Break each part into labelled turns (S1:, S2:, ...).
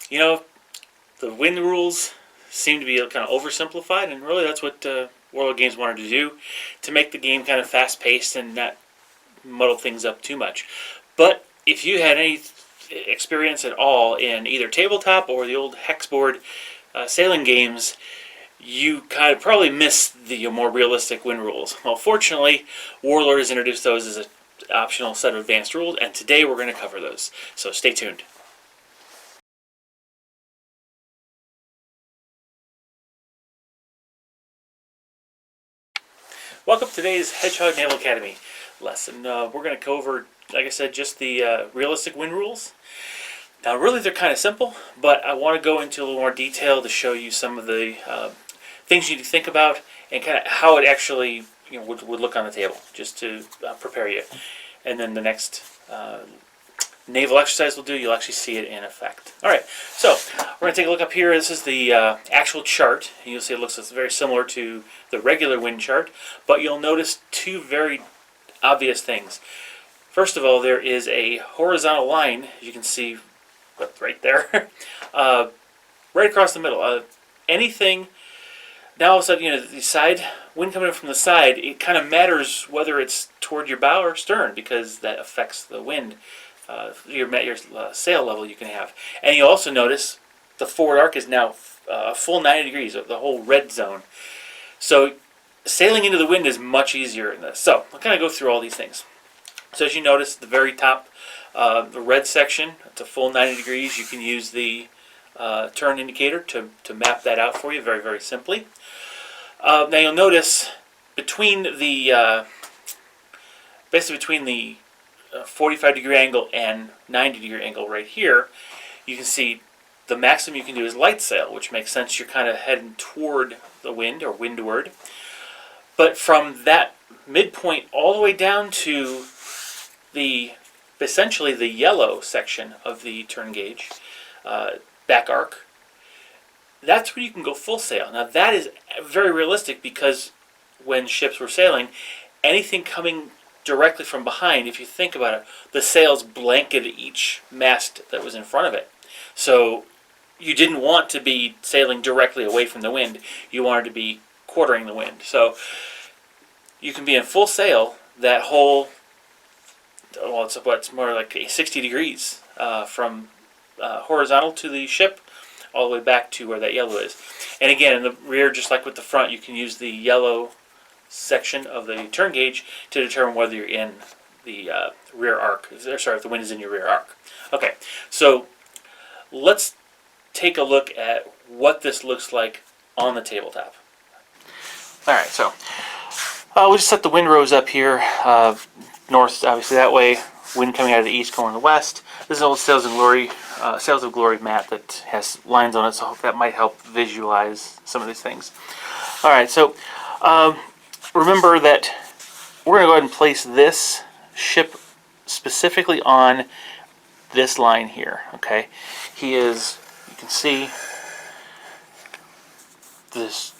S1: You know, the wind rules seem to be kind of oversimplified, and really that's what Warlord Games wanted to do, to make the game kind of fast-paced and not muddle things up too much. But if you had any experience at all in either tabletop or the old hex board sailing games, you kind of probably missed the more realistic win rules. Well, fortunately, Warlord has introduced those as an optional set of advanced rules, and today we're going to cover those. So stay tuned. Welcome to today's Hedgehog Naval Academy lesson. We're going to go over, like I said, just the realistic win rules. Now, really, they're kind of simple, but I want to go into a little more detail to show you some of the things you need to think about and kind of how it actually would look on the table, just to prepare you. And then the next naval exercise we'll do, you'll actually see it in effect. All right, so we're going to take a look up here. This is the actual chart. You'll see it looks very similar to the regular wind chart, but you'll notice two very obvious things. First of all, there is a horizontal line, as you can see right there, right across the middle. Anything, now all of a sudden, the side, wind coming in from the side, it kind of matters whether it's toward your bow or stern, because that affects the wind, your sail level you can have. And you'll also notice the forward arc is now a full 90 degrees, the whole red zone. So sailing into the wind is much easier in this. So I'll kind of go through all these things. So as you notice, the very top, the red section, it's a full 90 degrees. You can use the turn indicator to map that out for you very, very simply. Now you'll notice between the basically between the 45 degree angle and 90 degree angle right here, you can see the maximum you can do is light sail, which makes sense. You're kind of heading toward the wind or windward. But from that midpoint all the way down to essentially the yellow section of the turn gauge, back arc, that's where you can go full sail. Now that is very realistic, because when ships were sailing, anything coming directly from behind, if you think about it, the sails blanketed each mast that was in front of it. So you didn't want to be sailing directly away from the wind. You wanted to be quartering the wind. So you can be in full sail that whole, well, it's more like 60 degrees from horizontal to the ship all the way back to where that yellow is. And again, in the rear, just like with the front, you can use the yellow section of the turn gauge to determine whether you're in the rear arc. Sorry, if the wind is in your rear arc. Okay, so let's take a look at what this looks like on the tabletop. All right, so we'll just set the wind rose up here. North, obviously, that way. Wind coming out of the east, going to the west. This is an old Sails of Glory map that has lines on it, so that might help visualize some of these things. All right, so remember that we're going to go ahead and place this ship specifically on this line here. Okay, he is, you can see, this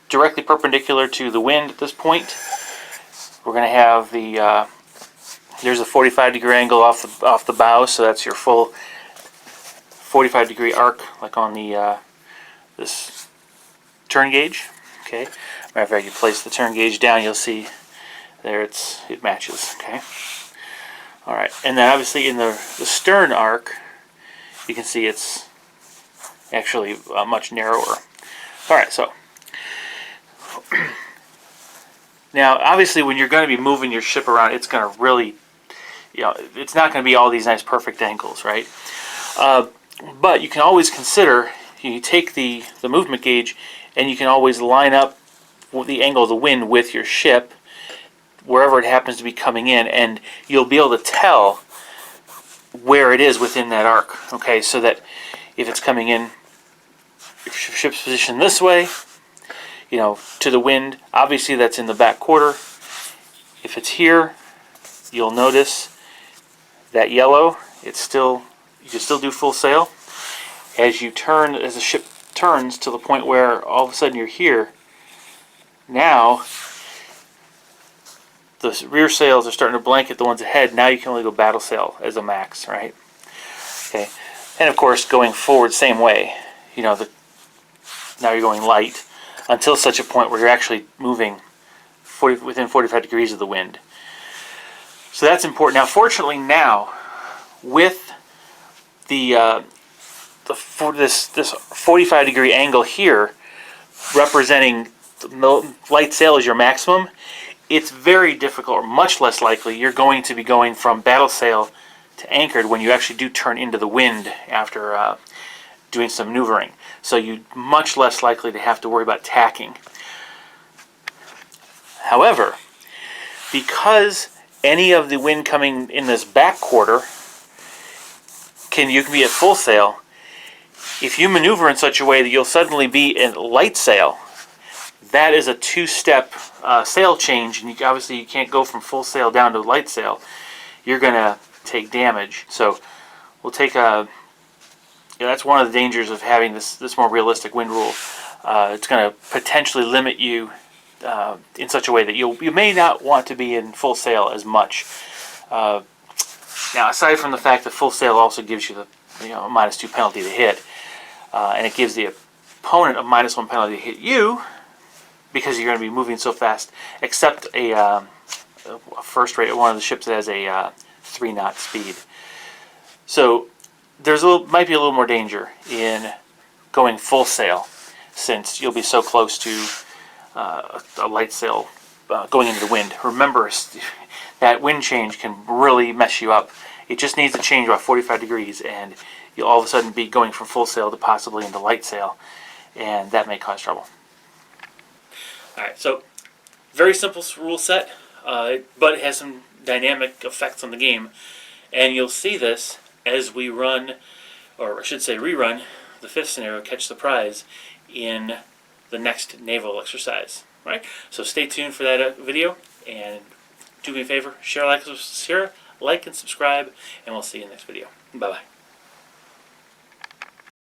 S1: directly perpendicular to the wind at this point. We're going to have the there's a 45 degree angle off the bow, so that's your full 45 degree arc, like on the this turn gauge. Okay, matter of fact, you place the turn gauge down, you'll see there it matches. Okay, all right, and then obviously in the stern arc, you can see it's actually much narrower. All right, so now obviously when you're going to be moving your ship around, it's going to really, it's not going to be all these nice perfect angles, right? But you can always consider, you take the movement gauge and you can always line up the angle of the wind with your ship wherever it happens to be coming in, and you'll be able to tell where it is within that arc. Okay, so that if it's coming in, if your ship's positioned this way, to the wind, obviously that's in the back quarter. If it's here, you'll notice that yellow, you can still do full sail. As the ship turns to the point where all of a sudden you're here, now the rear sails are starting to blanket the ones ahead. Now you can only go battle sail as a max, right? Okay. And of course, going forward, same way. You know, now you're going light until such a point where you're actually moving within 45 degrees of the wind. So that's important. Now, fortunately, now with this 45 degree angle here, representing light sail as your maximum, it's very difficult, or much less likely, you're going to be going from battle sail to anchored when you actually do turn into the wind after doing some maneuvering. So you're much less likely to have to worry about tacking. However, because any of the wind coming in this back quarter, you can be at full sail. If you maneuver in such a way that you'll suddenly be in light sail, that is a two-step sail change, and obviously you can't go from full sail down to light sail. You're going to take damage. So we'll take that's one of the dangers of having this more realistic wind rule. It's going to potentially limit you in such a way that you may not want to be in full sail as much. Now, aside from the fact that full sail also gives you the a -2 penalty to hit, and it gives the opponent a -1 penalty to hit you because you're going to be moving so fast, except a first rate one of the ships that has a 3-knot speed. So there's might be a little more danger in going full sail, since you'll be so close to a light sail going into the wind. Remember, that wind change can really mess you up. It just needs to change about 45 degrees, and you'll all of a sudden be going from full sail to possibly into light sail, and that may cause trouble. Alright, so very simple rule set, but it has some dynamic effects on the game, and you'll see this as we run, or I should say rerun, the 5th scenario, Catch the Prize, in the next naval exercise. Right? So stay tuned for that video, and do me a favor, share, like, and subscribe, and we'll see you in the next video. Bye-bye.